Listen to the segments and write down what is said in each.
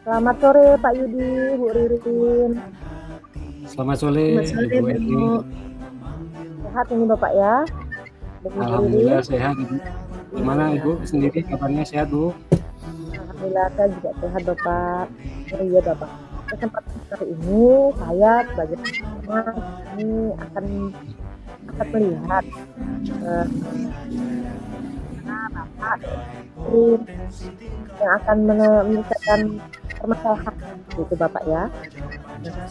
Selamat sore Pak Yudi, Bu Ririn. Selamat sore, Selamat sore, Ibu Bu. Eni. Sehat ini Bapak ya? Dan Ibu Alhamdulillah Ririn. sehat, Ibu. Gimana Ibu sendiri kabarnya, sehat, Bu? Alhamdulillah saya juga sehat Bapak. Oh iya Bapak. Kesempatan hari ini saya sebagai pengamat ini akan melihat Bapak Ririn yang akan menyelesaikan permasalahan gitu Bapak ya.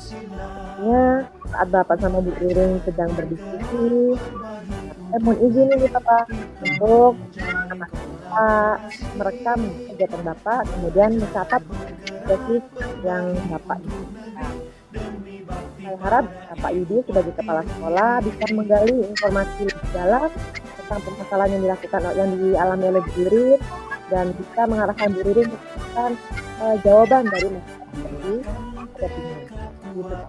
Sebenarnya saat Bapak sama Bu Ririn sedang berdiskusi, saya mohon izin ini Bapak untuk merekam kegiatan Bapak, kemudian mencatat sesi yang Bapak. Saya harap Bapak Yudi sebagai kepala sekolah bisa menggali informasi lebih dalam tentang permasalahan yang dialami oleh Bu Ririn dan bisa mengarahkan Bu Ririn untuk jawaban dari masalah tadi ada bingung. Gitu, Pak.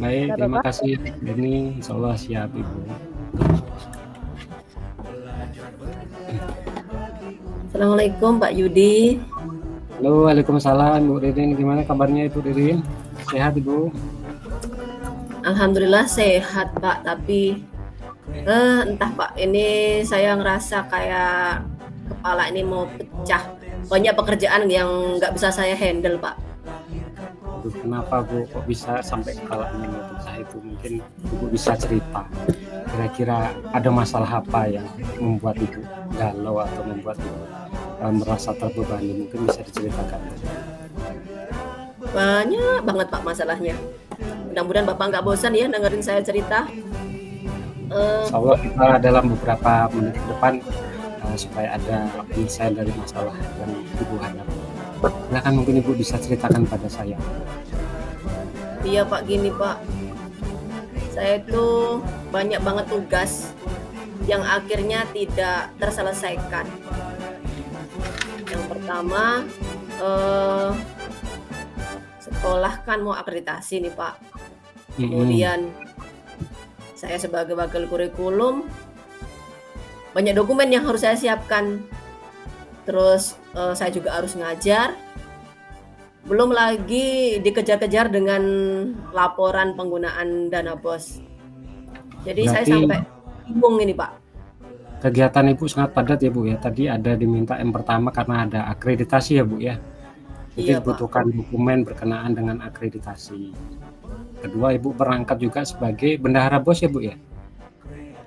Baik, Ya, terima Bapak. kasih. Ini insya Allah siap, Ibu. Assalamualaikum Pak Yudi. Halo, Waalaikumsalam, Bu Ririn. Gimana kabarnya, Ibu Ririn? Sehat, Ibu? Alhamdulillah sehat Pak, tapi entah Pak, ini saya ngerasa kayak kepala ini mau pecah. Banyak pekerjaan yang nggak bisa saya handle Pak. Aduh, kenapa, Bu? Kok bisa sampai kepalanya mau pecah itu? Mungkin Ibu bisa cerita. Kira-kira ada masalah apa yang membuat Ibu galau atau membuat Ibu merasa terbebani? Mungkin bisa diceritakan. Banyak banget Pak masalahnya. Mudah-mudahan Bapak nggak bosan ya dengerin saya cerita. Insya Allah kita dalam beberapa menit ke depan supaya ada penyelesaian dari masalah yang Ibu hadapi. Silakan, mungkin Ibu bisa ceritakan pada saya. Iya Pak, gini Pak. Saya itu banyak banget tugas yang akhirnya tidak terselesaikan. Yang pertama, sekolah kan mau akreditasi nih Pak. Kemudian saya sebagai wakil kurikulum banyak dokumen yang harus saya siapkan. Terus saya juga harus ngajar. Belum lagi dikejar-kejar dengan laporan penggunaan dana BOS. Jadi Berarti saya sampai bingung ini Pak. Kegiatan Ibu sangat padat ya Bu ya. Tadi ada diminta yang pertama karena ada akreditasi ya Bu ya. Jadi Iya, dibutuhkan dokumen berkenaan dengan akreditasi. Kedua, Ibu berangkat juga sebagai bendahara BOS ya Bu ya.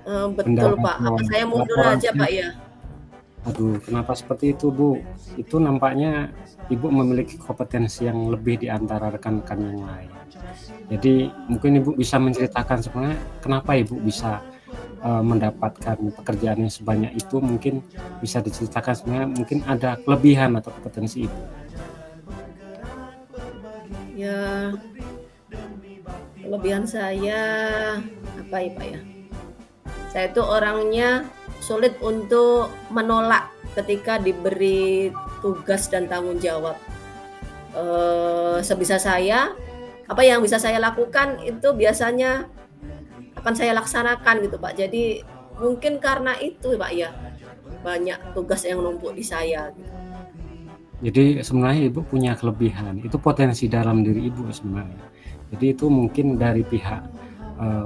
Betul Bendahara Pak. Apa BOS. saya mundur Laporan aja Pak ya? Aduh, kenapa seperti itu Bu? Itu nampaknya Ibu memiliki kompetensi yang lebih di antara rekan-rekan yang lain. Jadi mungkin Ibu bisa menceritakan sebenarnya kenapa Ibu bisa mendapatkan pekerjaan yang sebanyak itu. Mungkin bisa diceritakan sebenarnya mungkin ada kelebihan atau kompetensi Ibu. Ya, kelebihan saya apa ya Pak ya? Saya itu orangnya sulit untuk menolak ketika diberi tugas dan tanggung jawab. Sebisa saya, apa yang bisa saya lakukan itu biasanya akan saya laksanakan gitu Pak. Jadi mungkin karena itu Pak ya, banyak tugas yang numpuk di saya. Gitu. Jadi sebenarnya Ibu punya kelebihan, itu potensi dalam diri Ibu sebenarnya. Jadi itu mungkin dari pihak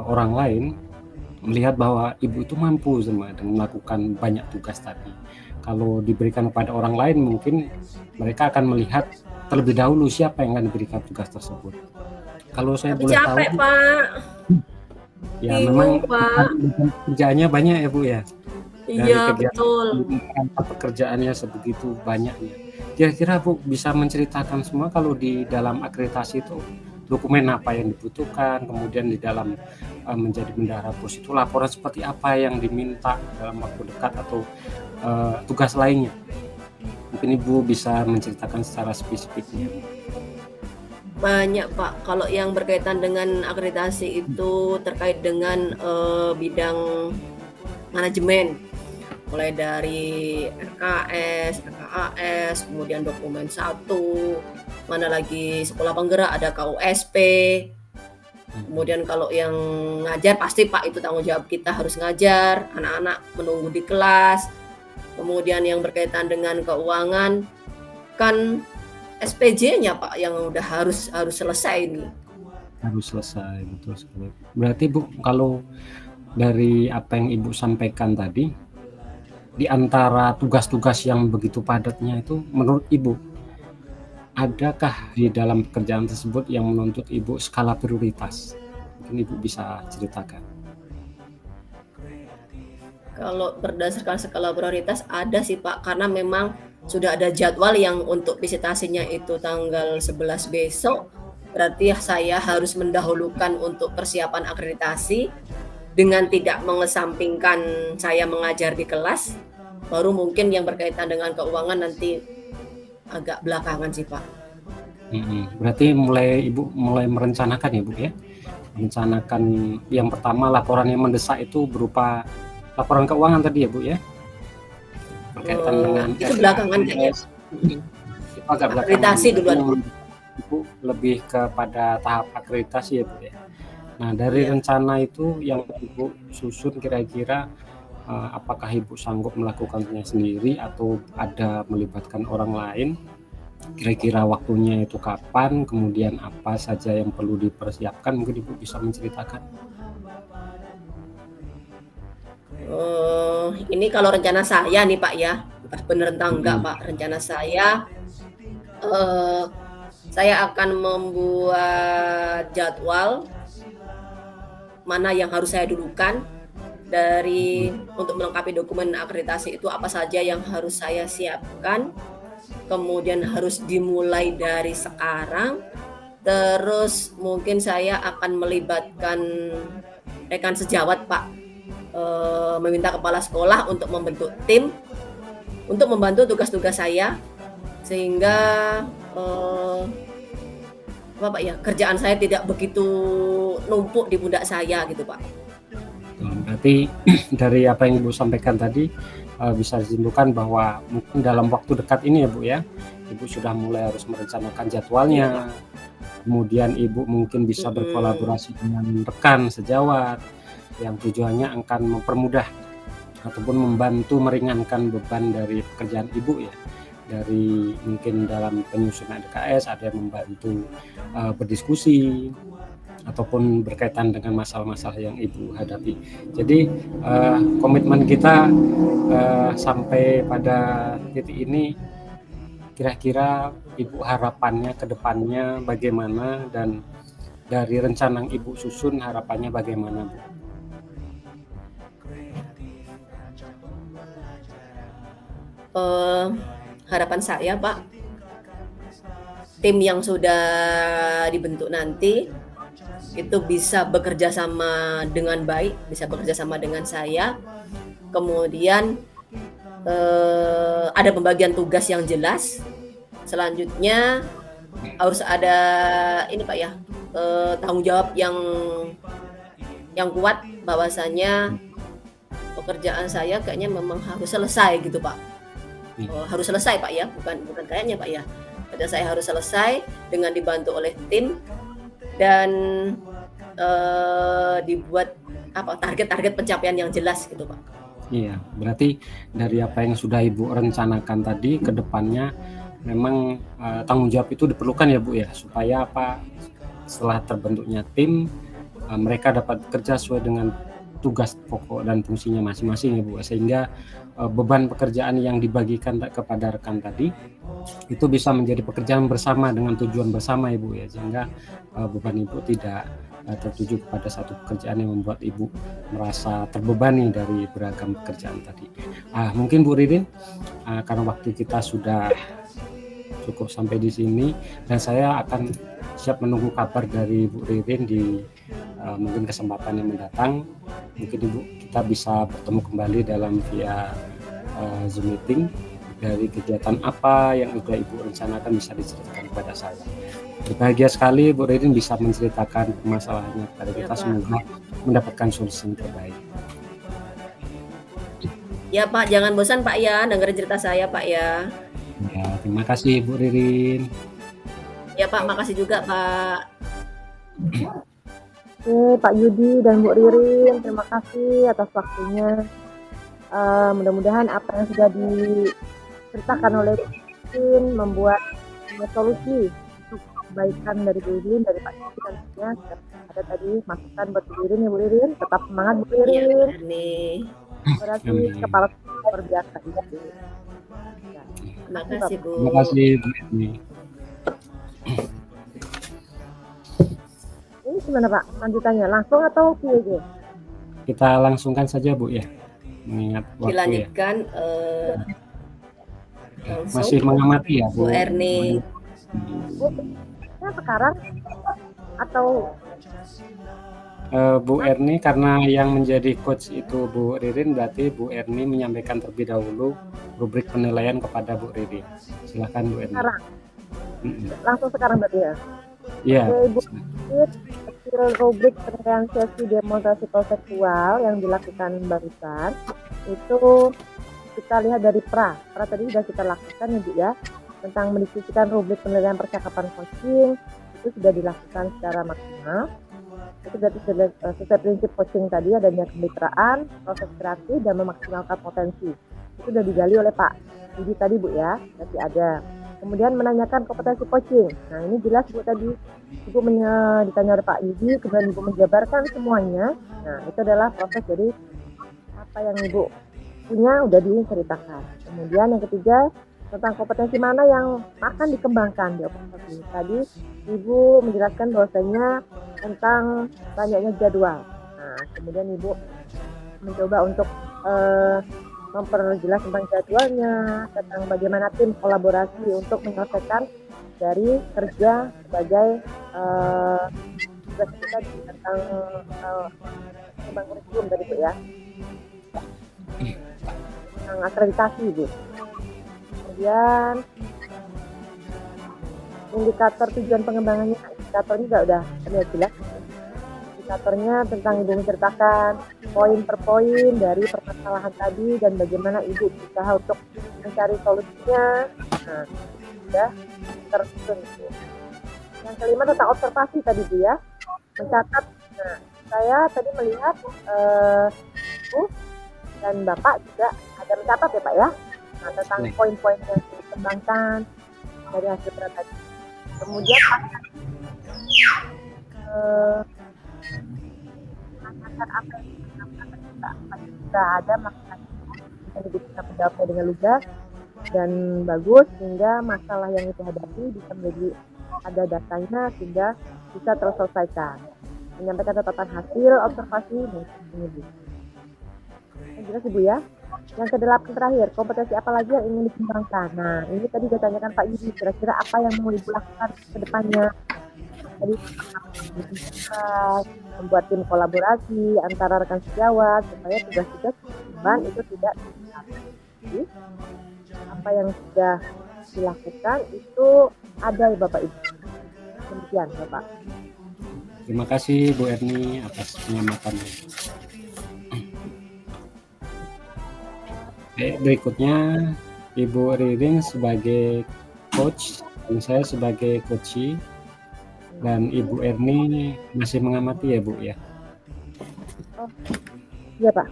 orang lain melihat bahwa Ibu itu mampu sebenarnya melakukan banyak tugas tadi. Kalau diberikan kepada orang lain mungkin mereka akan melihat terlebih dahulu siapa yang akan diberikan tugas tersebut. Kalau saya Tapi boleh tahu, capek Pak. ya Bingung, memang Pak. kerjaannya banyak ya Bu ya. Dari Iya betul. pekerjaannya sebegitu banyaknya. Kira-kira Bu bisa menceritakan semua kalau di dalam akreditasi itu dokumen apa yang dibutuhkan, kemudian di dalam menjadi bendahara BOS itu laporan seperti apa yang diminta dalam waktu dekat atau tugas lainnya. Mungkin Ibu bisa menceritakan secara spesifiknya. Banyak Pak, kalau yang berkaitan dengan akreditasi itu terkait dengan bidang manajemen, mulai dari RKS, RKAS, kemudian dokumen 1, mana lagi sekolah penggerak ada KUSP. Kemudian kalau yang ngajar pasti Pak itu tanggung jawab kita harus ngajar, anak-anak menunggu di kelas. Kemudian yang berkaitan dengan keuangan kan SPJ-nya Pak yang udah harus selesai ini. Harus selesai, betul sekali. Berarti Bu, kalau dari apa yang Ibu sampaikan tadi, di antara tugas-tugas yang begitu padatnya itu, menurut Ibu, adakah di dalam pekerjaan tersebut yang menuntut Ibu skala prioritas? Mungkin Ibu bisa ceritakan. Kalau berdasarkan skala prioritas ada sih Pak, karena memang sudah ada jadwal yang untuk visitasinya itu tanggal 11 besok, berarti saya harus mendahulukan untuk persiapan akreditasi dengan tidak mengesampingkan saya mengajar di kelas, baru mungkin yang berkaitan dengan keuangan nanti agak belakangan sih Pak. Berarti Ibu mulai merencanakan ya Bu ya? Merencanakan yang pertama laporan yang mendesak itu berupa laporan keuangan tadi ya Bu ya? Berkaitan dengan itu belakangan kayaknya. Akreditasi duluan. Ibu lebih kepada tahap akreditasi ya Bu ya? Nah dari rencana itu yang Ibu susun kira-kira apakah Ibu sanggup melakukannya sendiri atau ada melibatkan orang lain? Kira-kira waktunya itu kapan? Kemudian apa saja yang perlu dipersiapkan? Mungkin Ibu bisa menceritakan. Ini kalau rencana saya nih Pak ya, entah bener entah enggak Pak. Rencana saya akan membuat jadwal mana yang harus saya dulukan dari untuk melengkapi dokumen akreditasi itu apa saja yang harus saya siapkan, kemudian harus dimulai dari sekarang. Terus mungkin saya akan melibatkan rekan sejawat Pak, meminta kepala sekolah untuk membentuk tim untuk membantu tugas-tugas saya sehingga Pak ya, kerjaan saya tidak begitu numpuk di pundak saya gitu Pak. Berarti dari apa yang Ibu sampaikan tadi bisa disimpulkan bahwa mungkin dalam waktu dekat ini ya Bu ya, Ibu sudah mulai harus merencanakan jadwalnya. Kemudian Ibu mungkin bisa berkolaborasi dengan rekan sejawat yang tujuannya akan mempermudah ataupun membantu meringankan beban dari pekerjaan Ibu ya. Dari mungkin dalam penyusunan DKS ada yang membantu berdiskusi ataupun berkaitan dengan masalah-masalah yang Ibu hadapi. Jadi komitmen kita sampai pada titik ini, kira-kira Ibu harapannya ke depannya bagaimana, dan dari rencana yang Ibu susun harapannya bagaimana Bu? Harapan saya Pak, tim yang sudah dibentuk nanti itu bisa bekerja sama dengan baik, bisa bekerja sama dengan saya. Kemudian ada pembagian tugas yang jelas. Selanjutnya harus ada ini Pak ya, tanggung jawab yang kuat bahwasanya pekerjaan saya kayaknya memang harus selesai gitu Pak. Harus selesai Pak ya, bukan kayaknya Pak ya. Pada saya harus selesai dengan dibantu oleh tim dan dibuat target-target pencapaian yang jelas gitu Pak. Iya, berarti dari apa yang sudah Ibu rencanakan tadi ke depannya memang tanggung jawab itu diperlukan ya Bu ya, supaya setelah terbentuknya tim mereka dapat bekerja sesuai dengan tugas pokok dan fungsinya masing-masing ya Bu, sehingga beban pekerjaan yang dibagikan kepada rekan tadi itu bisa menjadi pekerjaan bersama dengan tujuan bersama Ibu ya, sehingga beban Ibu tidak tertuju kepada satu pekerjaan yang membuat Ibu merasa terbebani dari beragam pekerjaan tadi. Mungkin Bu Ririn, karena waktu kita sudah cukup sampai di sini dan saya akan siap menunggu kabar dari Bu Ririn di mungkin kesempatan yang mendatang. Mungkin Ibu kita bisa bertemu kembali dalam via Zoom meeting. Dari kegiatan apa yang sudah Ibu rencanakan bisa diceritakan kepada saya. Berbahagia sekali Bu Ririn bisa menceritakan permasalahannya kepada kita, semoga mendapatkan solusi yang terbaik. Ya Pak, jangan bosan Pak ya dengerin cerita saya Pak ya. Ya, terima kasih Bu Ririn. Ya Pak, makasih juga Pak. Oke, Pak Yudi dan Bu Ririn, terima kasih atas waktunya. Mudah-mudahan apa yang sudah diceritakan oleh tim membuat solusi kebaikan dari Bu Ririn, dari Pak Yudi tentunya ada tadi masukan buat Bu Ririn ya Bu Ririn, tetap semangat Bu Iya, Ririn, benar nih. berarti Amin. kepala sekolah luar biasa itu. Ya, Terima kasih Bu. Terima kasih Bu Erni. ini gimana Pak lanjutannya, langsung atau PJ? Kita langsungkan saja Bu ya, mengingat waktu ya. Dilanjutkan langsung Masih mengamati ya Bu Bu. Erni. Bu, ya sekarang atau Bu Erni, karena yang menjadi coach itu Bu Ririn, berarti Bu Erni menyampaikan terlebih dahulu rubrik penilaian kepada Bu Ririn. Silakan Bu Erni. sekarang? Mm-mm. Langsung sekarang berarti ya? Iya. Oke, Bu Ririn, hasil rubrik penilaian sesi demonstrasi konseksual yang dilakukan barusan itu kita lihat dari pra tadi sudah kita lakukan ya Bu ya, tentang mendiskusikan rubrik penilaian percakapan coaching itu sudah dilakukan secara maksimal. Itu berarti sesuai prinsip coaching tadi, adanya kemitraan, proses kreatif, dan memaksimalkan potensi. Itu sudah digali oleh Pak Yudi tadi Bu ya, berarti ada. Kemudian menanyakan kompetensi coaching. Nah ini jelas Bu tadi, Ibu ditanya oleh Pak Yudi, kemudian Ibu menjabarkan semuanya. Nah itu adalah proses, jadi apa yang Ibu punya udah diceritakan. Kemudian yang ketiga, tentang kompetensi mana yang akan dikembangkan di organisasi. Tadi Ibu menjelaskan bahwasanya tentang banyaknya jadwal. Nah, kemudian Ibu mencoba untuk memperjelas tentang jadwalnya, tentang bagaimana tim kolaborasi untuk menyelesaikan dari kerja sebagai tugas kita tentang kembang kurikulum tadi Bu ya, tentang akreditasi Bu. Kemudian indikator tujuan pengembangannya, indikatornya juga udah terlihat jelas. Indikatornya tentang Ibu menceritakan poin per poin dari permasalahan tadi dan bagaimana Ibu berusaha untuk mencari solusinya. Nah, sudah tersusun. Yang kelima tentang observasi tadi Bu ya, mencatat. Nah, saya tadi melihat Bu dan Bapak juga ada mencatat ya Pak ya. Nah, tentang poin-poin yang dikembangkan dari hasil tadi. Kemudian menanyakan apa yang kita ada makanya yang bisa menjawabnya dengan lugas dan bagus, sehingga masalah yang itu hadapi bisa menjadi ada datanya sehingga bisa terselesaikan. Menyampaikan catatan hasil observasi dan ini. Yang jelas Ibu ya. Yang kedelapan terakhir, kompetensi apa lagi yang ingin dikembangkan? Nah, ini tadi ditanyakan Pak Yudi, kira-kira apa yang mau Ibu lakukan ke depannya? Jadi, membuat tim kolaborasi antara rekan sejawat supaya tugas-tugas beban itu tidak jadi, apa yang sudah dilakukan itu ada ya Bapak Ibu. Demikian Bapak. Terima kasih Bu Erni atas penyamatannya. Berikutnya Ibu Ririn sebagai coach dan saya sebagai coachee, dan Ibu Erni masih mengamati ya Bu ya. Iya Pak.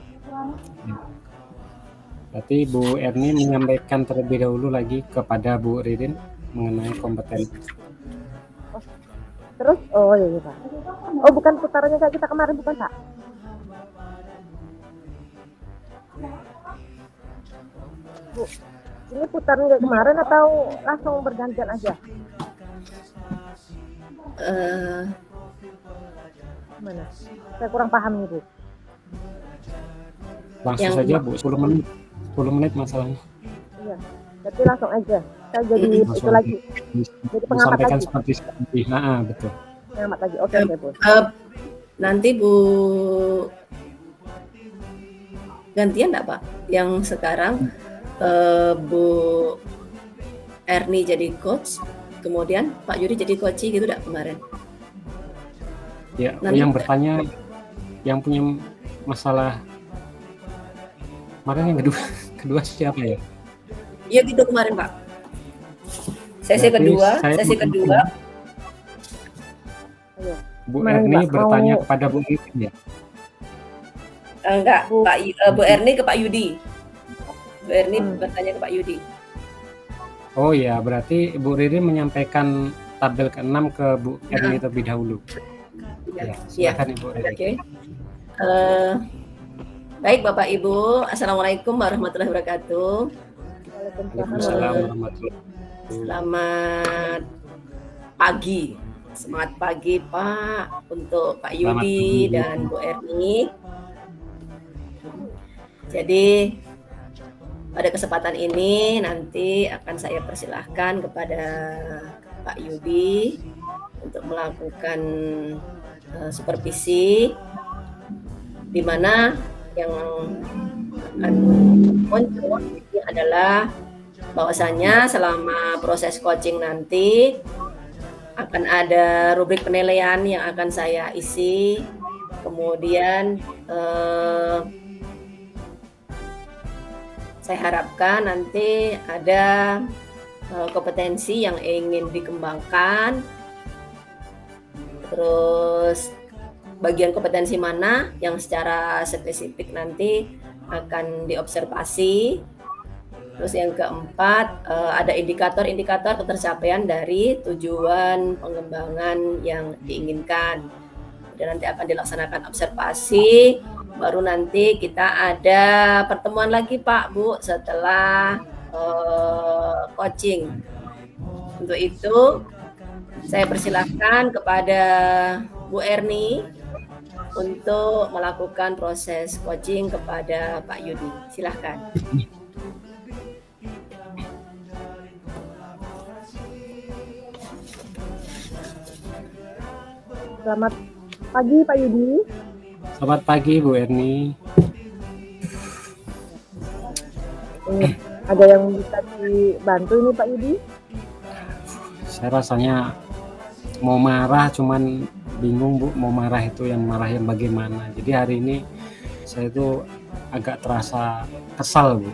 Berarti Bu Erni menyampaikan terlebih dahulu lagi kepada Bu Ririn mengenai kompetensi. Terus iya Pak. Oh bukan putarannya kayak kita kemarin bukan Pak? Bu, ini putaran kayak kemarin atau langsung bergantian aja? Gimana? Saya kurang paham nih Bu. Langsung saja Bu, 10 menit masalahnya. Iya, berarti langsung aja. Saya jadi itu lagi. Jadi pengamat lagi. Seperti betul. Pengamat lagi. Oke Bu. Nanti Bu gantian enggak Pak? Yang sekarang Bu Erni jadi coach, kemudian Pak Yudi jadi coachee gitu enggak kemarin? Ya, Nanti yang bertanya, yang punya masalah kemarin yang kedua siapa ya? Iya gitu kemarin Pak. Sesi kedua. Bu Erni bertanya kepada Bu Ririn ya? Enggak, Bu Erni ke Pak Yudi. Bu Erni bertanya ke Pak Yudi. Oh ya, berarti Ibu Riri menyampaikan tabel ke-6 ke Bu Erni terlebih dahulu. Ya, silakan Ibu Riri. Oke. Baik Bapak Ibu, Assalamualaikum warahmatullahi wabarakatuh. Waalaikumsalam warahmatullahi wabarakatuh. Selamat pagi, semangat pagi Pak untuk Pak Yudi dan Bu Erni. Jadi pada kesempatan ini nanti akan saya persilahkan kepada Pak Yudi untuk melakukan supervisi, di mana yang akan muncul ini adalah bahwasanya selama proses coaching nanti akan ada rubrik penilaian yang akan saya isi, kemudian saya harapkan nanti ada kompetensi yang ingin dikembangkan, terus bagian kompetensi mana yang secara spesifik nanti akan diobservasi. Terus yang keempat, ada indikator-indikator ketercapaian dari tujuan pengembangan yang diinginkan. Dan nanti akan dilaksanakan observasi, baru nanti kita ada pertemuan lagi Pak Bu setelah coaching. Untuk itu saya persilahkan kepada Bu Erni untuk melakukan proses coaching kepada Pak Yudi. Silahkan. Selamat pagi Pak Yudi. Selamat pagi Bu Erni. Ada yang bisa dibantu ini Pak Yudi? Saya rasanya mau marah, cuman bingung Bu, mau marah itu yang bagaimana. Jadi hari ini saya itu agak terasa kesal Bu.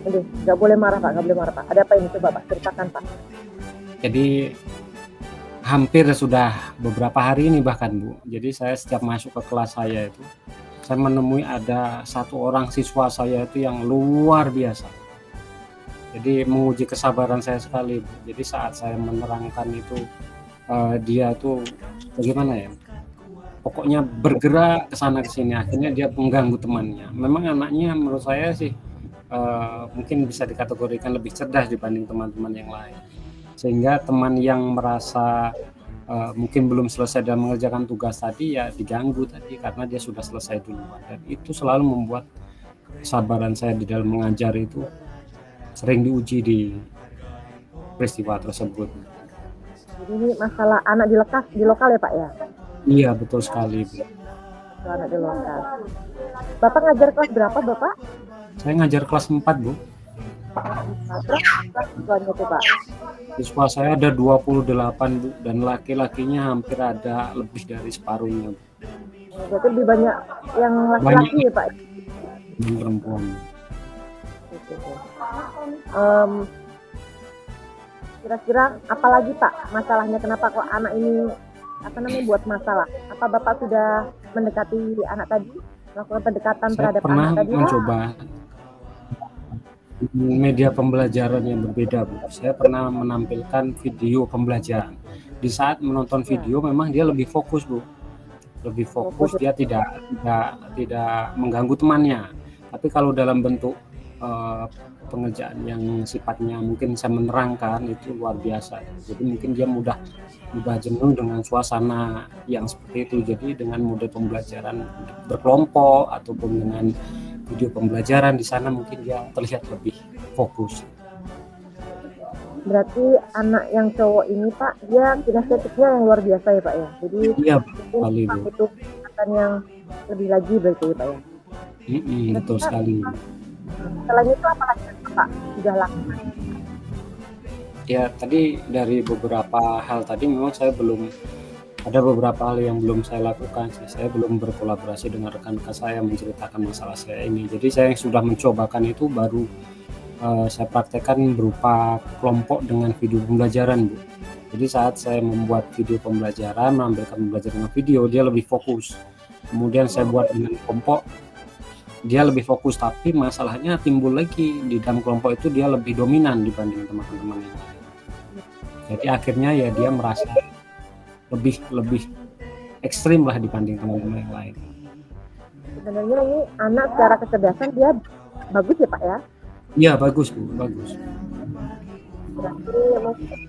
Aduh, nggak boleh marah Pak, nggak boleh marah Pak. Ada apa ini, coba Pak ceritakan Pak. Jadi hampir sudah beberapa hari ini bahkan Bu. Jadi saya setiap masuk ke kelas saya itu, saya menemui ada satu orang siswa saya itu yang luar biasa. Jadi menguji kesabaran saya sekali Bu. Jadi saat saya menerangkan itu, dia tuh bagaimana ya, pokoknya bergerak ke sana ke sini, akhirnya dia mengganggu temannya. Memang anaknya menurut saya sih mungkin bisa dikategorikan lebih cerdas dibanding teman-teman yang lain, sehingga teman yang merasa mungkin belum selesai dalam mengerjakan tugas tadi ya diganggu tadi karena dia sudah selesai duluan, dan itu selalu membuat kesabaran saya di dalam mengajar itu sering diuji di peristiwa tersebut. Jadi ini masalah anak di lokal ya Pak ya? Iya betul sekali Bu. Anak di lokal. Bapak ngajar kelas berapa Bapak? Saya ngajar kelas 4 Bu. Kelas siswanya tuh Pak? Siswa saya ada 28 Bu, dan laki-lakinya hampir ada lebih dari separuhnya Bu. Berarti lebih banyak yang laki-laki ya Pak? Dan perempuan. Kira-kira apa lagi Pak masalahnya, kenapa kok anak ini buat masalah? Apa Bapak sudah mendekati anak tadi, melakukan pendekatan Saya terhadap pernah anak tadi? mencoba media pembelajaran yang berbeda Bu. Saya pernah menampilkan video pembelajaran. Di saat menonton video memang dia lebih fokus Bu, lebih fokus, dia tidak mengganggu temannya. Tapi kalau dalam bentuk pengerjaan yang sifatnya mungkin saya menerangkan itu luar biasa. Jadi mungkin dia mudah jenuh dengan suasana yang seperti itu. Jadi dengan model pembelajaran berkelompok ataupun dengan video pembelajaran di sana mungkin dia terlihat lebih fokus. Berarti anak yang cowok ini Pak, dia kinestetiknya yang luar biasa ya Pak ya. Jadi iya sekali Bu. Itu pendekatan yang lebih lagi berarti ya Pak ya. Betul sekali. Selain itu apa lagi Pak sudah lakukan? Ya tadi dari beberapa hal tadi memang saya belum ada beberapa hal yang belum saya lakukan sih. Saya belum berkolaborasi dengan rekan-rekan saya menceritakan masalah saya ini. Jadi saya yang sudah mencobakan itu baru saya praktekkan berupa kelompok dengan video pembelajaran Bu. Jadi saat saya membuat video pembelajaran, menampilkan pembelajaran dengan video, dia lebih fokus. Kemudian saya buat dengan kelompok, dia lebih fokus, tapi masalahnya timbul lagi di dalam kelompok itu dia lebih dominan dibanding teman-teman yang lain. Jadi akhirnya ya dia merasa lebih ekstrim lah dibanding teman-teman yang lain. Sebenarnya ini anak secara kecerdasan dia bagus ya Pak ya? Iya bagus Bu, bagus. Berarti mungkin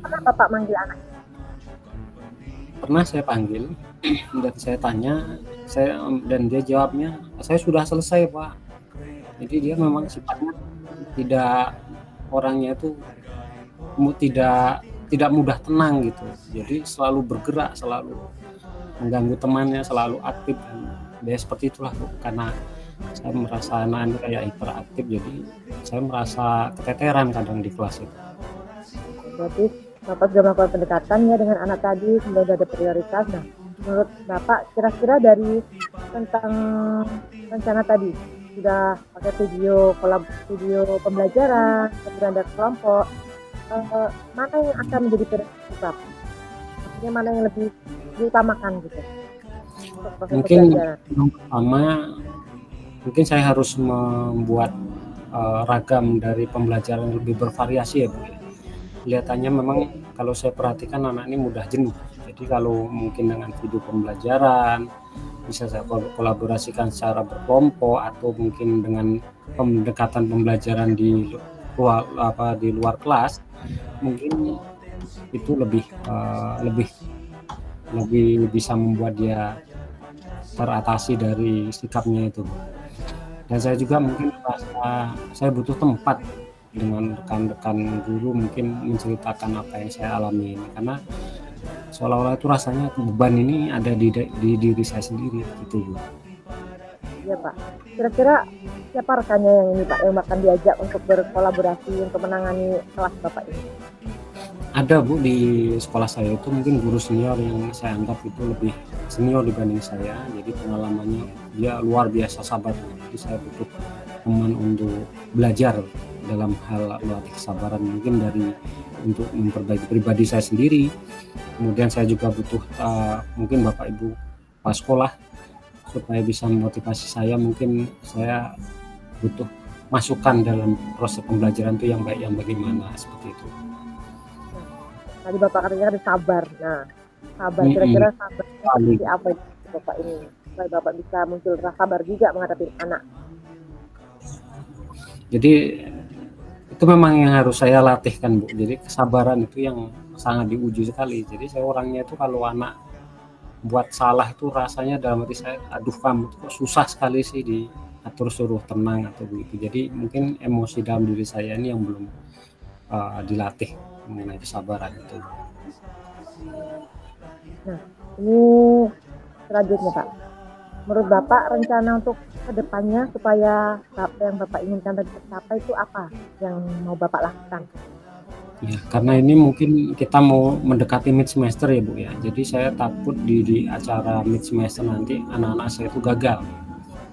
pernah Bapak manggil anak? Pernah saya panggil dan saya tanya, dan dia jawabnya, saya sudah selesai Pak. Jadi dia memang sifatnya tidak, orangnya itu tidak mudah tenang gitu. Jadi selalu bergerak, selalu mengganggu temannya, selalu aktif. Dia seperti itulah Bu. Karena saya merasa anak-anak kayak hiperaktif, jadi saya merasa keteteran kadang di kelas itu. Berarti Bapak sudah melakukan pendekatan ya dengan anak tadi, kemudian sudah ada prioritas. Nah, menurut Bapak kira-kira dari tentang rencana tadi sudah pakai video pembelajaran, kemudian ada kelompok, mana yang akan menjadi prioritas Bapak? Maksudnya mana yang lebih diutamakan gitu? Untuk proses Mungkin pembelajaran. yang pertama, mungkin saya harus membuat ragam dari pembelajaran yang lebih bervariasi ya Bu. Kelihatannya memang kalau saya perhatikan anak ini mudah jenuh. Jadi kalau mungkin dengan video pembelajaran bisa saya kolaborasikan secara berkelompok, atau mungkin dengan pendekatan pembelajaran di luar kelas, mungkin itu lebih bisa membuat dia teratasi dari sikapnya itu. Dan saya juga mungkin merasa saya butuh tempat dengan rekan-rekan guru mungkin menceritakan apa yang saya alami ini, karena seolah-olah itu rasanya beban ini ada di diri saya sendiri gitu Bu. Iya Pak. Kira-kira siapa rekannya yang ini Pak yang akan diajak untuk berkolaborasi untuk menangani kelas Bapak ini? Ada Bu, di sekolah saya itu mungkin guru senior yang saya anggap itu lebih senior dibanding saya, jadi pengalamannya dia luar biasa sabar. Jadi saya butuh teman untuk belajar dalam hal melatih kesabaran, mungkin untuk memperbaiki pribadi saya sendiri. Kemudian saya juga butuh mungkin Bapak Ibu pas sekolah supaya bisa memotivasi saya. Mungkin saya butuh masukan dalam proses pembelajaran itu yang baik, yang bagaimana, seperti itu. Tadi Bapak katakan sabar. Nah, sabar kira-kira sabar seperti apa Bapak ini supaya Bapak bisa muncul rasa sabar juga menghadapi anak. Jadi itu memang yang harus saya latihkan Bu. Jadi kesabaran itu yang sangat diuji sekali. Jadi saya orangnya itu kalau anak buat salah itu rasanya dalam hati saya, aduh kamu kok susah sekali sih diatur suruh tenang atau begitu. Jadi mungkin emosi dalam diri saya ini yang belum dilatih mengenai kesabaran itu. Nah, ini selanjutnya Pak. Menurut Bapak rencana untuk kedepannya supaya apa yang Bapak inginkan tadi tercapai itu apa yang mau Bapak lakukan? Ya, karena ini mungkin kita mau mendekati mid semester ya Bu ya. Jadi saya takut di acara mid semester nanti anak-anak saya itu gagal,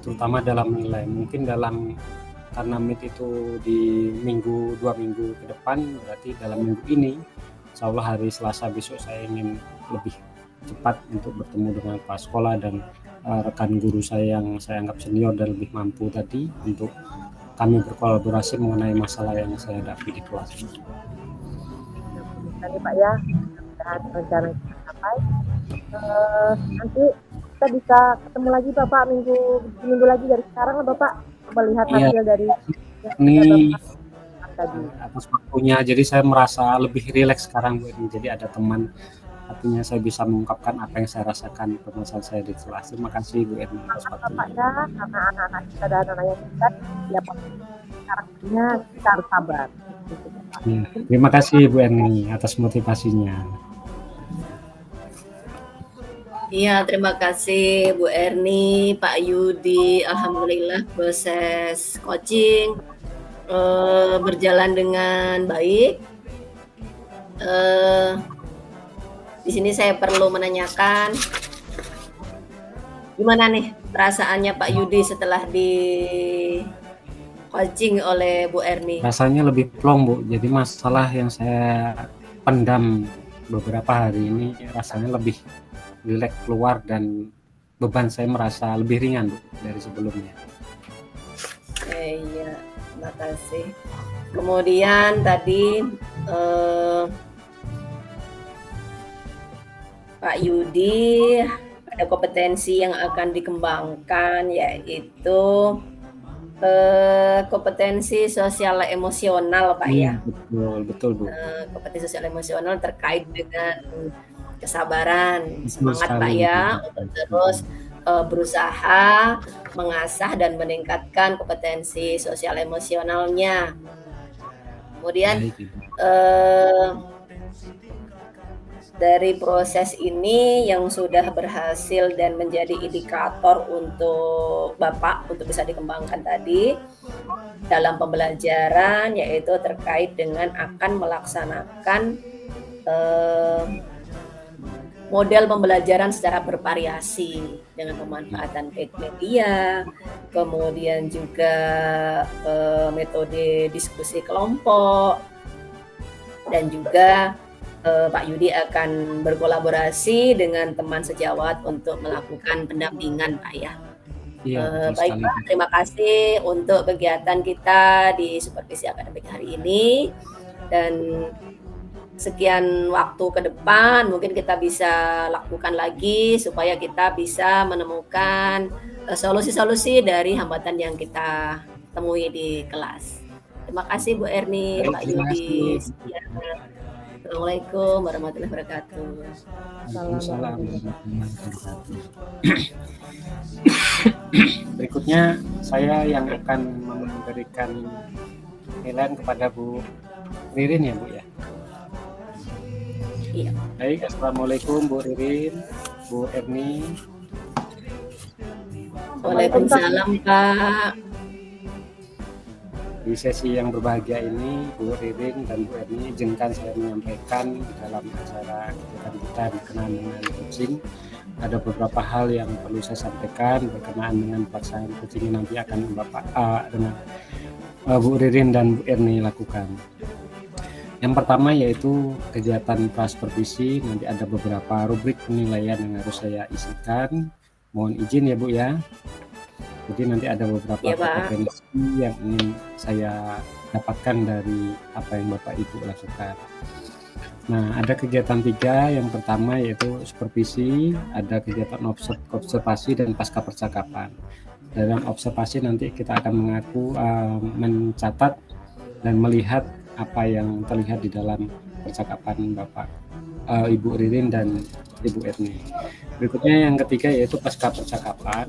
terutama dalam nilai. Mungkin karena mid itu di 2 minggu ke depan, berarti dalam minggu ini, insya Allah hari Selasa besok saya ingin lebih cepat untuk bertemu dengan kepala sekolah dan rekan guru saya yang saya anggap senior dan lebih mampu tadi, untuk kami berkolaborasi mengenai masalah yang saya hadapi di kelas. Tadi Pak ya, rencana kita capai. Nanti kita bisa ketemu lagi Bapak minggu lagi dari sekarang lah Bapak melihat hasil dari ini tadi. Atas waktunya, jadi saya merasa lebih rileks sekarang Bu. Jadi ada teman, artinya saya bisa mengungkapkan apa yang saya rasakan permasalahan saya di kelas. Terima kasih Bu Erni atas waktunya. Bapak ya, karena anak-anak kita dan anak yang kita ya karakternya kita harus sabar. Ya, terima kasih Bu Erni atas motivasinya. Iya, terima kasih Bu Erni, Pak Yudi. Alhamdulillah proses coaching berjalan dengan baik. Di sini saya perlu menanyakan, gimana nih perasaannya Pak Yudi setelah di coaching oleh Bu Erni? Rasanya lebih plong Bu. Jadi masalah yang saya pendam beberapa hari ini rasanya lebih rileks keluar, dan beban saya merasa lebih ringan Bu dari sebelumnya. Iya, terima kasih. Kemudian tadi Pak Yudi, ada kompetensi yang akan dikembangkan yaitu kompetensi sosial emosional, Pak ya. Betul Bu. Kompetensi sosial emosional terkait dengan kesabaran, semangat Pak ya, untuk terus berusaha mengasah dan meningkatkan kompetensi sosial emosionalnya. Kemudian dari proses ini yang sudah berhasil dan menjadi indikator untuk Bapak untuk bisa dikembangkan tadi dalam pembelajaran, yaitu terkait dengan akan melaksanakan model pembelajaran secara bervariasi dengan pemanfaatan media, kemudian juga metode diskusi kelompok, dan juga Pak Yudi akan berkolaborasi dengan teman sejawat untuk melakukan pendampingan, Pak ya. Baik Pak, terima kasih untuk kegiatan kita di Supervisi Akademik hari ini, dan sekian waktu ke depan mungkin kita bisa lakukan lagi supaya kita bisa menemukan solusi-solusi dari hambatan yang kita temui di kelas. Terima kasih Bu Erni, Pak Yudi. Assalamualaikum warahmatullahi wabarakatuh. Waalaikumsalam warahmatullahi wabarakatuh. Berikutnya saya yang akan memberikan nilai kepada Bu Ririn ya Bu ya. Iya. Baik, assalamualaikum Bu Ririn, Bu Erni. Waalaikumsalam Pak. Di sesi yang berbahagia ini, Bu Ririn dan Bu Erni, izinkan saya menyampaikan di dalam acara kegiatan kita berkenaan dengan coaching. Ada beberapa hal yang perlu saya sampaikan berkenaan dengan pelaksanaan coaching yang nanti akan Bapak dengan Bu Ririn dan Bu Erni lakukan. Yang pertama yaitu kegiatan prasupervisi, nanti ada beberapa rubrik penilaian yang harus saya isikan. Mohon izin ya Bu ya. Jadi nanti ada beberapa kompetensi yang ingin saya dapatkan dari apa yang Bapak Ibu lakukan. Nah, ada kegiatan 3, yang pertama yaitu supervisi, ada kegiatan observasi dan pasca percakapan. Dalam observasi nanti kita akan mencatat dan melihat apa yang terlihat di dalam percakapan Bapak, Ibu Ririn dan Ibu Erni. Berikutnya yang ketiga yaitu pasca percakapan.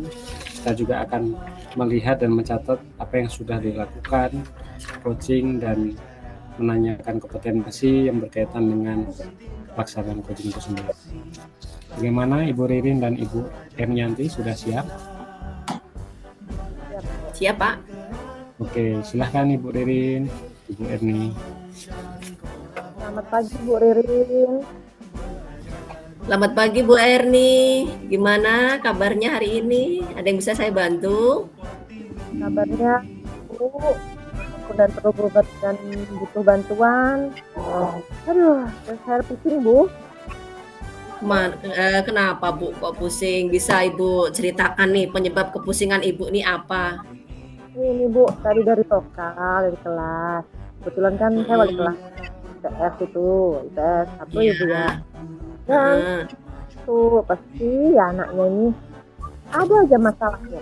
Kita juga akan melihat dan mencatat apa yang sudah dilakukan coaching dan menanyakan kompetensi yang berkaitan dengan pelaksanaan coaching itu sendiri. Bagaimana Ibu Ririn dan Ibu Ernianti, sudah siap? Siap Pak. Oke, silahkan Ibu Ririn, Ibu Erni. Selamat pagi Bu Ririn. Selamat pagi Bu Erni, gimana kabarnya hari ini? Ada yang bisa saya bantu? Kabarnya Bu, aku dan perlu berobat dan butuh bantuan. Aduh, saya pusing Bu. Kenapa Bu kok pusing? Bisa Ibu ceritakan nih penyebab kepusingan Ibu ini apa? Ini Bu, tadi dari Toka, dari kelas. Kebetulan kan saya wali kelas IPS itu, IPS 1 ya Bu ya. Dan tuh pasti ya anaknya ini ada aja masalahnya.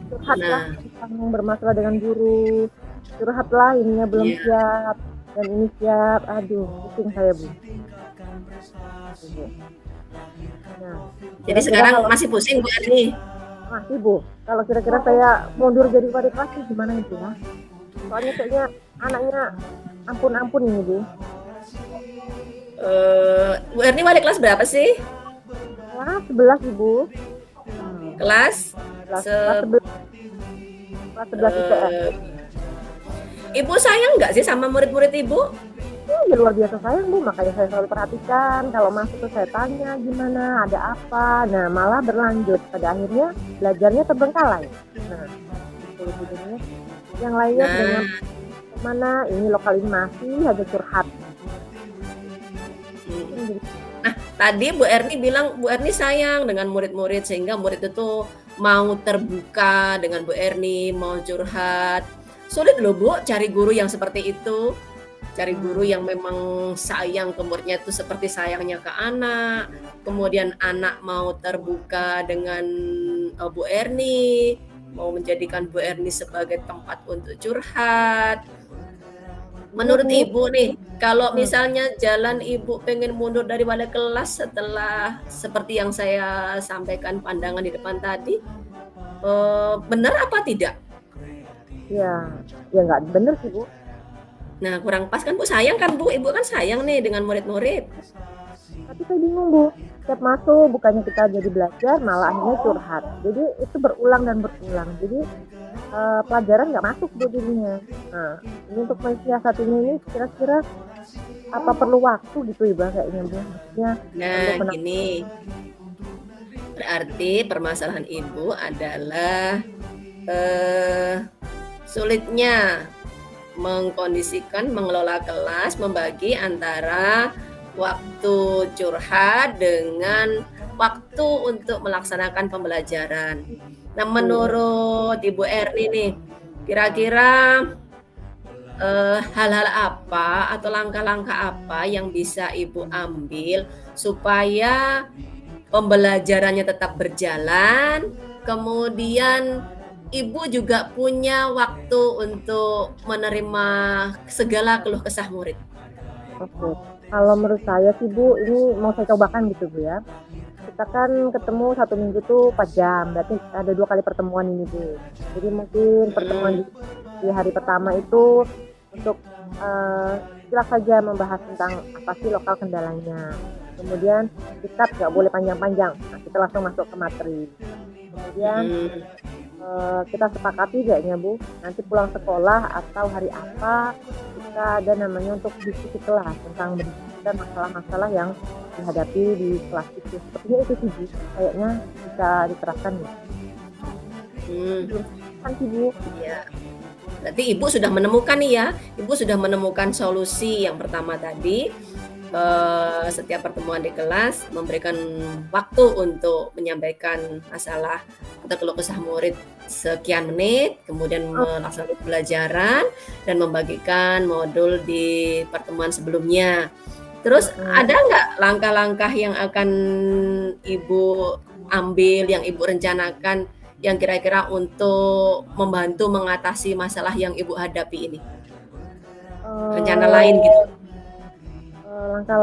Curhat lah yang bermasalah dengan guru, curhat lainnya belum siap dan ini siap. Aduh, pusing saya Bu. Nah, jadi sekarang masih pusing Bu Erni? Masih Bu. Kalau kira-kira saya mundur jadi wali kelas gimana itu ya? Soalnya kayaknya anaknya ampun-ampun ini Bu. Bu Erni wali kelas berapa sih? Kelas 11 Ibu. Kelas 11 IPS. Ibu sayang nggak sih sama murid-murid Ibu? Ya luar biasa sayang Bu, makanya saya selalu perhatikan. Kalau masuk tuh saya tanya gimana, ada apa. Nah malah berlanjut, pada akhirnya belajarnya terbengkalai. Nah itu jadinya yang lainnya dengan mana ini lokal ini masih ada curhat. Nah, tadi Bu Erni bilang Bu Erni sayang dengan murid-murid sehingga murid itu mau terbuka dengan Bu Erni, mau curhat. Sulit loh Bu cari guru yang seperti itu. Cari guru yang memang sayang ke muridnya itu seperti sayangnya ke anak. Kemudian anak mau terbuka dengan Bu Erni, mau menjadikan Bu Erni sebagai tempat untuk curhat. Menurut Bu. Ibu nih, kalau misalnya jalan Ibu pengen mundur dari wali kelas setelah seperti yang saya sampaikan pandangan di depan tadi, benar apa tidak? Ya nggak bener sih Bu. Nah, kurang pas kan Bu, sayang kan Bu, Ibu kan sayang nih dengan murid-murid. Tapi saya bingung Bu, setiap masuk bukannya kita jadi belajar, malah akhirnya curhat. Jadi itu berulang dan berulang. Jadi pelajaran nggak masuk Bu dirinya. Nah, ini untuk mensiasatinya ini kira-kira apa perlu waktu gitu Ibu kayaknya Bu? Maksudnya Nah, gini. Berarti permasalahan Ibu adalah sulitnya mengkondisikan, mengelola kelas, membagi antara waktu curhat dengan waktu untuk melaksanakan pembelajaran. Nah, menurut Ibu Erni nih, kira-kira hal-hal apa atau langkah-langkah apa yang bisa Ibu ambil supaya pembelajarannya tetap berjalan, kemudian Ibu juga punya waktu untuk menerima segala keluh kesah murid? Oke, kalau menurut saya sih Bu, ini mau saya cobakan gitu Bu ya. Kita kan ketemu 1 minggu tuh 4 jam, berarti ada 2 kali pertemuan ini Bu. Jadi mungkin pertemuan di hari pertama itu untuk silakan saja membahas tentang apa sih lokal kendalanya. Kemudian kitab nggak boleh panjang-panjang, nah, kita langsung masuk ke materi. Kemudian kita sepakati kayaknya Bu, nanti pulang sekolah atau hari apa kita ada namanya untuk diskusi kelas tentang berdiskusikan masalah-masalah yang dihadapi di kelas itu. Sepertinya itu sih Bu, kayaknya bisa diterapkan ya. Kan sih Bu. Iya. Berarti Ibu sudah menemukan nih ya, Ibu sudah menemukan solusi yang pertama tadi, setiap pertemuan di kelas memberikan waktu untuk menyampaikan masalah atau keluh kesah murid sekian menit, kemudian melaksanakan pembelajaran dan membagikan modul di pertemuan sebelumnya. Terus ada nggak langkah-langkah yang akan Ibu ambil, yang Ibu rencanakan yang kira-kira untuk membantu mengatasi masalah yang Ibu hadapi ini? Rencana lain gitu? Langkah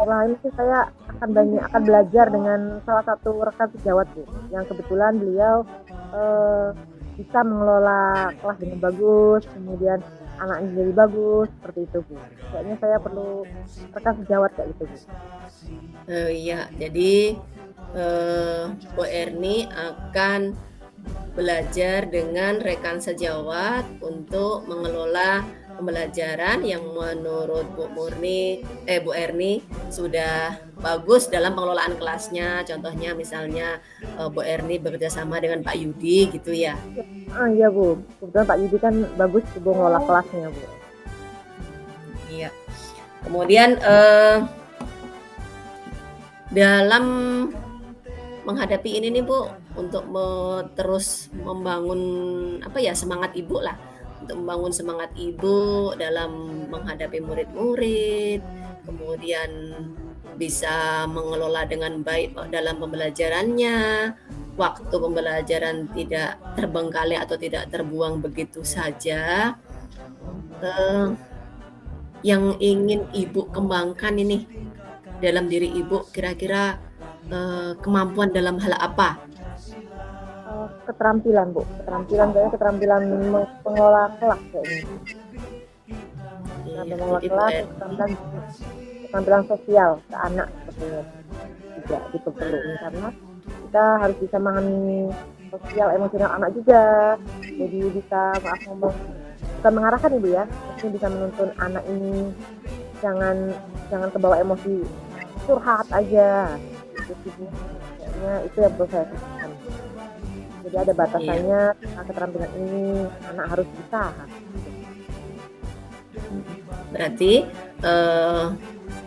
lain sih saya akan belajar dengan salah satu rekan sejawat Bu, yang kebetulan beliau bisa mengelola kelas dengan bagus, kemudian anaknya jadi bagus, seperti itu Bu. Kayaknya saya perlu rekan sejawat kayak gitu Bu. Iya, jadi Bu Erni akan belajar dengan rekan sejawat untuk mengelola pembelajaran yang menurut Bu Erni sudah bagus dalam pengelolaan kelasnya. Contohnya misalnya Bu Erni bekerja sama dengan Pak Yudi gitu ya. Iya Bu, kebetulan Pak Yudi kan bagus Bu ngelola kelasnya Bu. Iya. Kemudian dalam menghadapi ini nih Bu, untuk terus membangun semangat Ibu lah, untuk membangun semangat Ibu dalam menghadapi murid-murid, kemudian bisa mengelola dengan baik dalam pembelajarannya, waktu pembelajaran tidak terbengkalai atau tidak terbuang begitu saja. Yang ingin Ibu kembangkan ini dalam diri Ibu, kira-kira kemampuan dalam hal apa? Keterampilan Bu, keterampilan mengelola kelas kayaknya. Mengelola kelas, keterampilan sosial ke anak sepertinya juga diperlukan, karena kita harus bisa memahami sosial emosional anak juga. Jadi bisa bukan mengarahkan Ibu ya, mungkin bisa menuntun anak ini jangan kebawa emosi curhat aja. Kayaknya itu yang perlu saya pikirkan. Jadi ada batasannya, keterampilan ini anak harus bisa. Berarti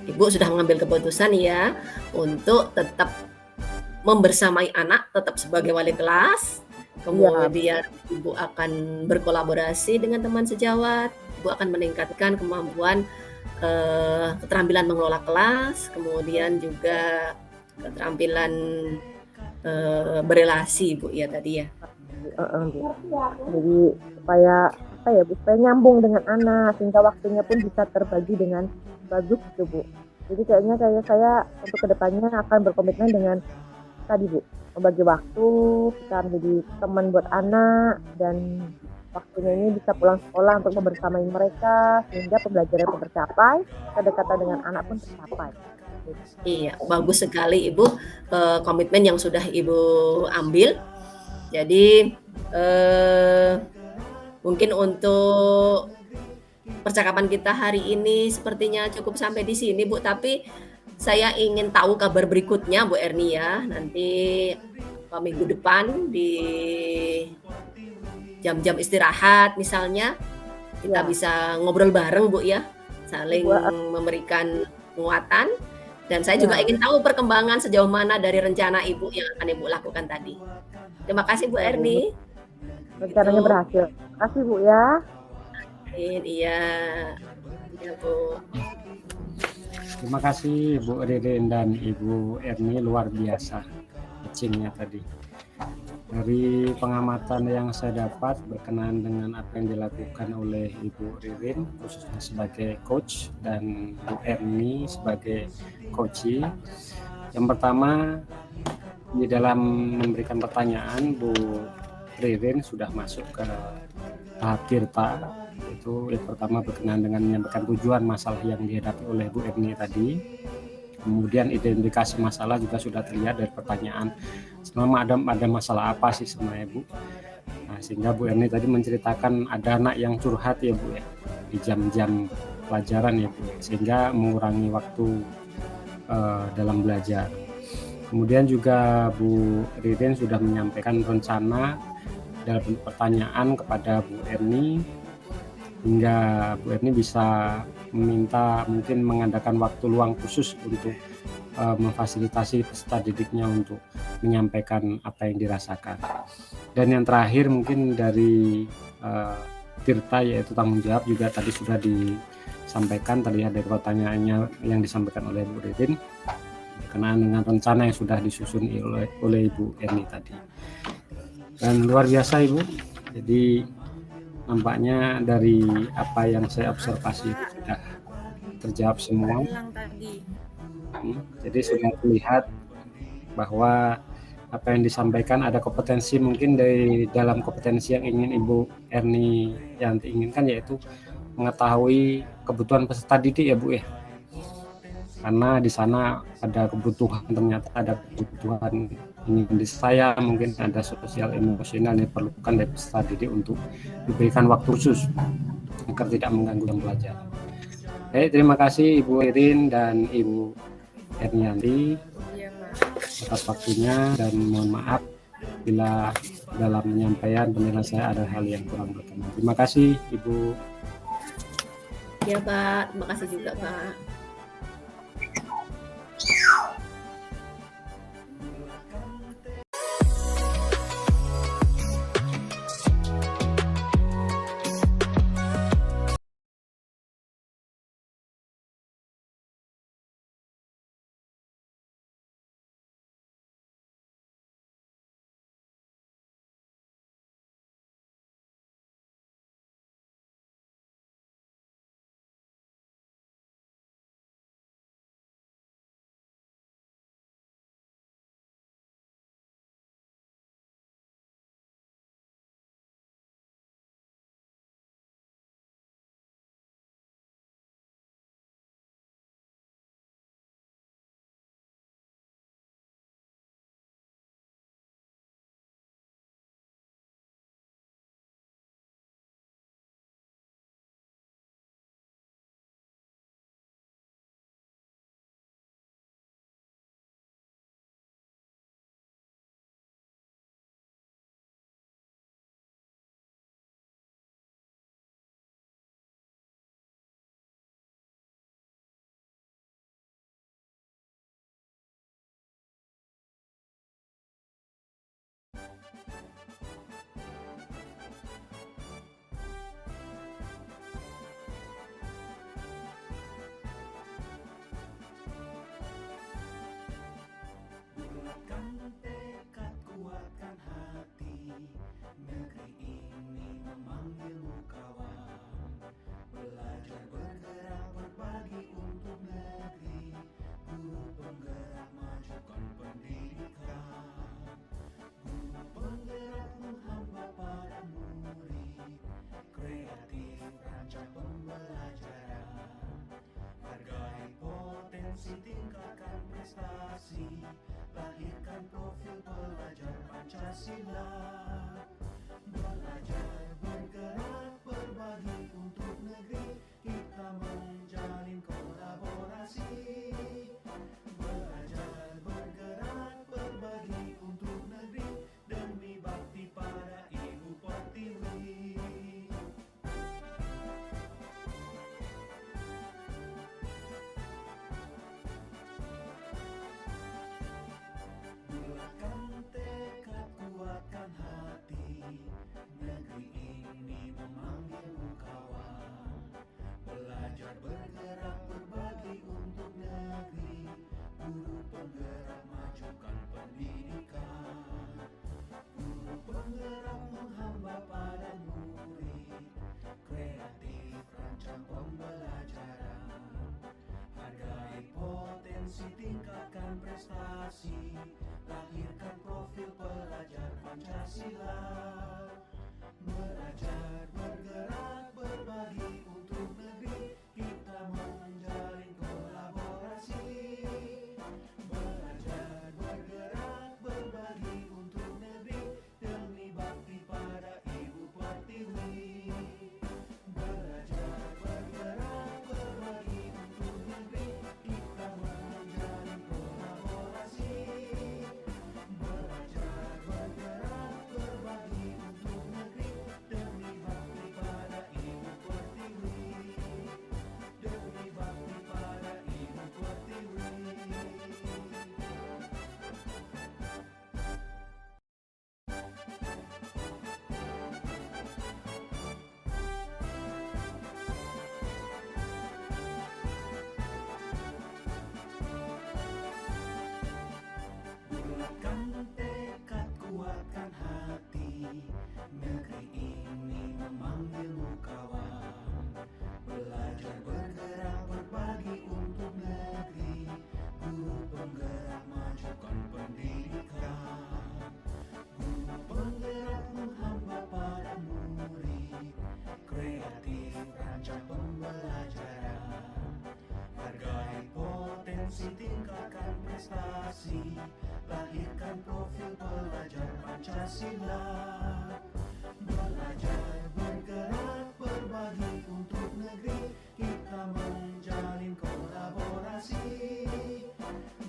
Ibu sudah mengambil keputusan ya untuk tetap membersamai anak tetap sebagai wali kelas, Iya, kemudian Ibu akan berkolaborasi dengan teman sejawat, Ibu akan meningkatkan kemampuan keterampilan mengelola kelas, kemudian juga keterampilan berelasi, Bu, ya tadi ya. Bu. Jadi supaya apa ya Bu, supaya nyambung dengan anak sehingga waktunya pun bisa terbagi dengan bagus gitu Bu. Jadi kayaknya saya untuk kedepannya akan berkomitmen dengan tadi Bu, membagi waktu, kita menjadi teman buat anak dan waktunya ini bisa pulang sekolah untuk membersamai mereka sehingga pembelajaran pun tercapai, kedekatan dengan anak pun tercapai. Iya, bagus sekali Ibu, komitmen yang sudah Ibu ambil. Jadi, mungkin untuk percakapan kita hari ini sepertinya cukup sampai di sini, Bu, tapi saya ingin tahu kabar berikutnya, Bu Erni ya. Nanti minggu depan di jam-jam istirahat misalnya, kita Ya, bisa ngobrol bareng, Bu, ya. Saling Bu, memberikan penguatan dan saya juga ya, ingin tahu perkembangan sejauh mana dari rencana Ibu yang akan Ibu lakukan tadi. Terima kasih Bu ya Bu, Erni. rencananya Gitu. berhasil. Terima kasih Bu ya. Iya. Iya, Bu. Terima kasih Bu Ririn dan Ibu Erni, luar biasa pitching-nya tadi. Dari pengamatan yang saya dapat berkenaan dengan apa yang dilakukan oleh Ibu Ririn khususnya sebagai coach dan Bu Erni sebagai coachee. Yang pertama, di dalam memberikan pertanyaan, Bu Ririn sudah masuk ke tahap tirta. Itu yang pertama berkenaan dengan menyampaikan tujuan masalah yang dihadapi oleh Bu Erni tadi. Kemudian identifikasi masalah juga sudah terlihat dari pertanyaan, selama ada masalah apa sih sebenarnya Bu. Nah, sehingga Bu Erni tadi menceritakan ada anak yang curhat ya Bu ya, di jam-jam pelajaran ya Bu, sehingga mengurangi waktu dalam belajar. Kemudian juga Bu Ririn sudah menyampaikan rencana dalam bentuk pertanyaan kepada Bu Erni, hingga Bu Erni bisa meminta mungkin mengadakan waktu luang khusus untuk memfasilitasi peserta didiknya untuk menyampaikan apa yang dirasakan. Dan yang terakhir mungkin dari Tirta, yaitu tanggung jawab, juga tadi sudah disampaikan, terlihat dari pertanyaannya yang disampaikan oleh Bu Ririn berkenaan dengan rencana yang sudah disusun oleh Ibu Erni tadi. Dan luar biasa Ibu, jadi nampaknya dari apa yang saya observasi itu sudah terjawab semua. Jadi sudah terlihat bahwa apa yang disampaikan ada kompetensi, mungkin dari dalam kompetensi yang ingin Ibu Erni yang diinginkan, yaitu mengetahui kebutuhan peserta didik ya Bu ya. Karena di sana ada kebutuhan, ternyata ada kebutuhan ingin disayang, mungkin ada sosial emosional yang diperlukan dari peserta didik untuk diberikan waktu khusus agar tidak mengganggu jam pelajaran. Baik, terima kasih Ibu Irin dan Ibu Ernianti atas waktunya, dan mohon maaf bila dalam penyampaian penjelasan saya ada hal yang kurang berkenan. Terima kasih Ibu. Ya Pak, terima kasih juga Pak. Pancasila. Belajar, bergerak, berbagi untuk negeri, kita menjalin kolaborasi. Belajar, bergerak, berbagi untuk negeri, demi bakti pada Ibu Pertiwi. Bulatkan tekad, kuatkan hati, negeri ini memanggilmu kawan. Belajar, bergerak, berbagi untuk negeri, guru penggerak, majukan pendidikan. Guru penggerak menghamba pada murid, kreatif rancang pembelajaran. Hargai potensi, tingkatkan prestasi, lahirkan profil pelajar Pancasila. Belajar, bergerak, berbagi untuk negeri, kita menjalin kolaborasi. Belajar, bergerak, berbagi untuk negeri, demi bakti pada Ibu Pertiwi. Belajar, bergerak, berbagi untuk negeri, kita menjalin kolaborasi. Belajar, bergerak, berbagi untuk negeri, demi bakti pada Ibu Pertiwi. Demi bakti pada Ibu Pertiwi. Bulatkan tekad, kuatkan hati, negeri ini memanggilmu kawan. Belajar, bergerak, berbagi untuk negeri, guru penggerak, majukan pendidikan. Guru penggerak menghamba pada murid, kreatif rancang pembelajaran. Hargai potensi, tingkatkan prestasi, lahirkan profil pelajar Pancasila. Belajar, bergerak, berbagi untuk negeri, kita menjalin kolaborasi.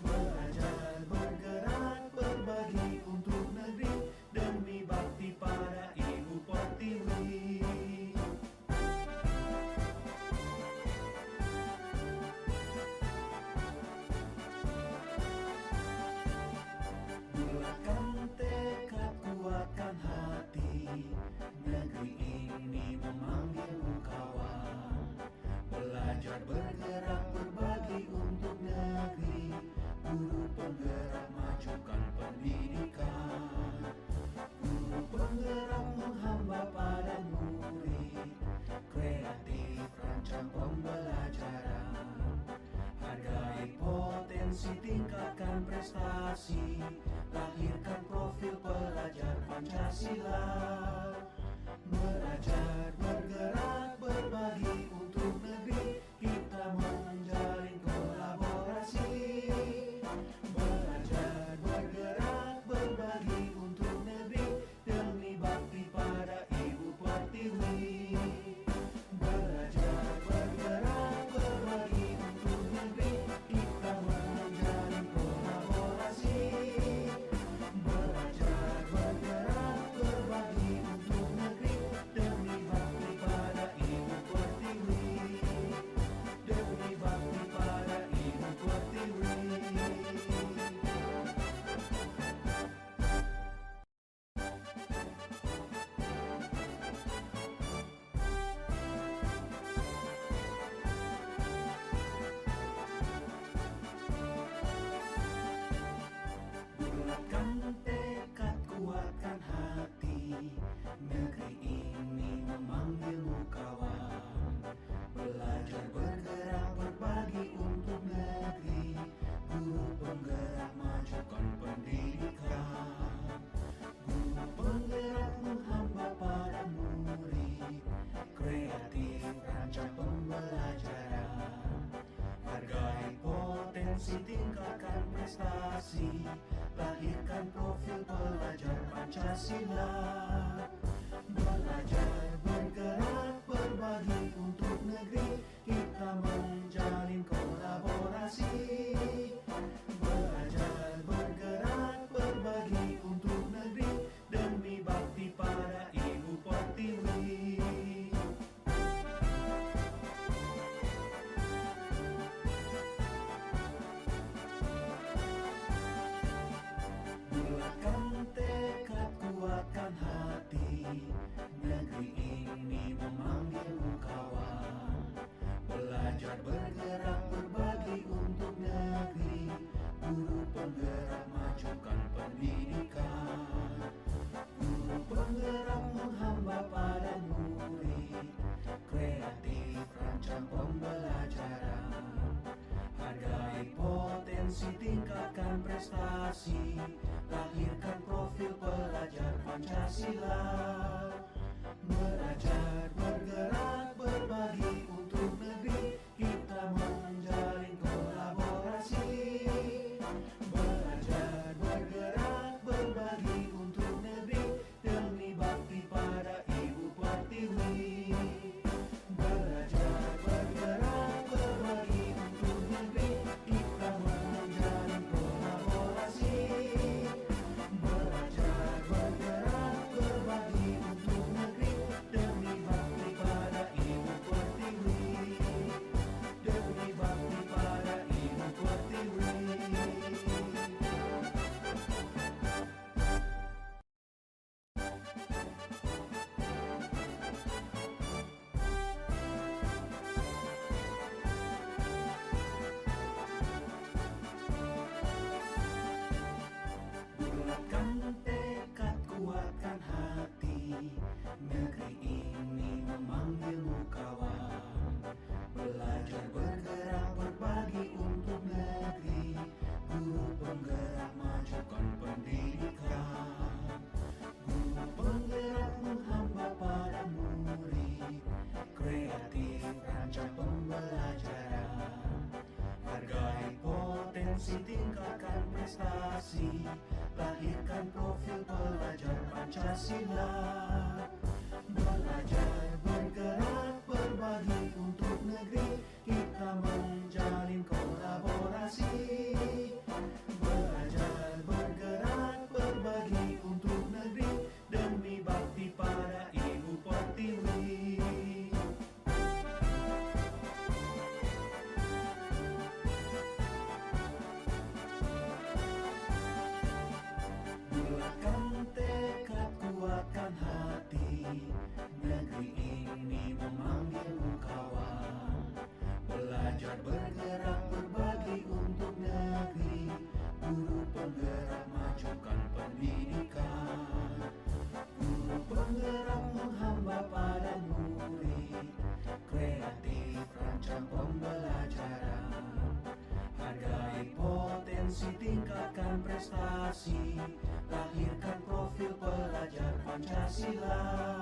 Belajar, bergerak, berbagi untuk negeri, demi bakti pada Ibu Pertiwi. Bulatkan tekad, kuatkan hati, negeri ini memanggilmu kawan. Belajar, bergerak, berbagi untuk negeri, guru penggerak, majukan pendidikan. Guru penggerak menghamba pada murid, kreatif rancang pembelajaran. Hargai potensi, tingkatkan prestasi, lahirkan profil pelajar Pancasila. Belajar, bergerak, berbagi untuk negeri, kita menjalin kolaborasi. Belajar, bergerak, berbagi untuk negeri, demi bakti pada Ibu Pertiwi. Belajar, bergerak, berbagi untuk negeri, kita menjalin kolaborasi. Belajar, bergerak, berbagi untuk negeri, demi bakti pada Ibu Pertiwi. Demi bakti pada Ibu Pertiwi. Bulatkan tekad, kuatkan hati, negeri ini memanggilmu kawan. Belajar, bergerak, berbagi untuk negeri, guru penggerak, majukan pendidikan. Guru penggerak menghamba pada murid, kreatif rancang pembelajaran. Hargai potensi, tingkatkan prestasi, lahirkan profil pelajar Pancasila. Belajar, bergerak, berbagi untuk negeri, kita menjalin kolaborasi. Belajar, bergerak, berbagi untuk negeri, demi bakti pada Ibu Pertiwi. Bulatkan tekad, kuatkan hati, negeri ini memanggilmu kawan. Belajar, bergerak, berbagi untuk negeri, guru penggerak, majukan pendidikan. Guru penggerak menghamba pada murid, kreatif rancang pembelajaran. Hargai potensi, tingkatkan prestasi, lahirkan profil pelajar Pancasila. Belajar, bergerak, berbagi untuk negeri, kita menjalin kolaborasi. Belajar, bergerak, berbagi untuk negeri, demi bakti pada Ibu Pertiwi. Belajar, bergerak, berbagi untuk negeri, kita menjalin kolaborasi. Belajar, bergerak, berbagi untuk negeri, demi bakti pada Ibu Pertiwi. Demi bakti pada Ibu Pertiwi. Bulatkan tekad, kuatkan hati, negeri ini memanggilmu kawan. Belajar, bergerak, berbagi untuk negeri, guru penggerak, majukan pendidikan. Guru penggerak menghamba pada murid, kreatif rancang pembelajaran. Hargai potensi, tingkatkan prestasi, lahirkan profil pelajar Pancasila. Belajar, bergerak, berbagi untuk negeri, kita menjalin kolaborasi. Belajar, bergerak, berbagi untuk negeri, demi bakti pada Ibu Pertiwi. Bulatkan tekad, kuatkan hati, negeri ini memanggilmu kawan. Belajar, bergerak, berbagi untuk negeri, guru penggerak, majukan pendidikan. Guru penggerak menghamba pada murid, kreatif rancang pembelajaran. Hargai potensi, tingkatkan prestasi, lahirkan profil pelajar Pancasila.